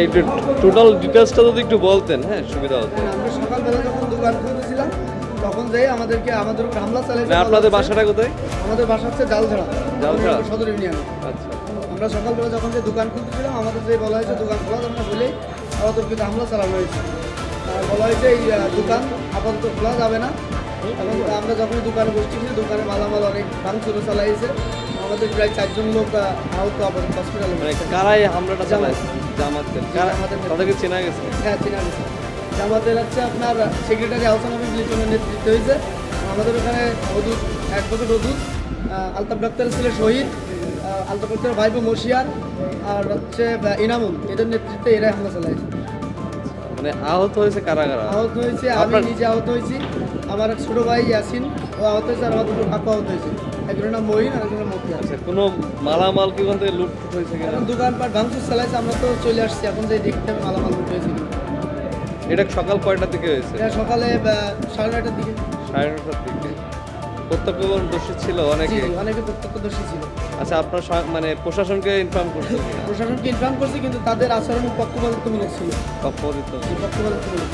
একটু টোটাল ডিটেইলসটা যদি একটু বলতেন, হ্যাঁ সুবিধা হতো। আমরা সকালবেলা যখন দোকান খুলতেছিলাম তখন যাই আমাদের উপর হামলা চালাইছে। মানে আপনাদের বাসাটা কোথায়? আমাদের বাসা হচ্ছে জালঝাড়া, জালঝাড়া? সদর ইউনিয়ন। আচ্ছা, আমরা সকালবেলা যখন যে দোকান খুলতেছিলাম আমাদের যে বলা হয়েছে দোকান খোলা যাবে না বলেই আমাদের কিন্তু হামলা চালানো হয়েছে। বলা হয়েছে এই দোকান আপাতত খোলা যাবে না। এবং আমরা যখন দোকানে বসতেছি দোকানে মালামাল অনেক ভাঙচুরও চালাইছে। আমাদের প্রায় 4 জন লোক আহত আপাতত হসপিটালে। মানে কারাই হামলাটা চালাইছে? জামাতের? জামাতের। তাদেরকে চেনা গেছে? হ্যাঁ, চেনা গেছে। জামাতের হচ্ছে আপনার সেক্রেটারি আহসান হাবিব লিটনের নেতৃত্ব হয়েছে। আমাদের ওখানে হদুদ অ্যাডভোকেট হদুদ, আলতাফ ডাক্তার ছেলে শহীদ, আলতাফ ডাক্তার ভাইবো মশিয়ার আর হচ্ছে ইনামুল, এদের নেতৃত্বে এরাই হামলা চালাইছে। মানে আহত হয়েছে কারা কারা? আহত হয়েছে আমি নিজে আহত হয়েছি, আমার এক ছোটো ভাই ইয়াসিন ও আহত হয়েছে, আর আমার দুটো কাকু আহত হয়েছে। একজনের নাম মহিন আর একজনের মতিয়ার। আচ্ছা, কোনো মালামাল কি ওখান থেকে লুট হয়েছে কিনা? এখন দোকানপাট ভাঙচুর চালাইছে, আমরা তো চলে আসছি, এখন যে দেখতে হবে মালামাল লুট হয়েছে কিনা। এটা সকাল কয়টার দিকে হয়েছে? এটা সকালে 9:30টার দিকে। 9:30টার দিকে। প্রত্যক্ষদর্শী ছিল অনেকে? জি, অনেকে প্রত্যক্ষদর্শী ছিল। আচ্ছা, আপনার মানে প্রশাসনকে ইনফর্ম করছেন কিনা? প্রশাসনকে ইনফর্ম করছি কিন্তু তাদের আচরণ পক্ষপাতিত্বমূলক ছিল। পক্ষপাতিত্ব? পক্ষপাতিত্বমূলক।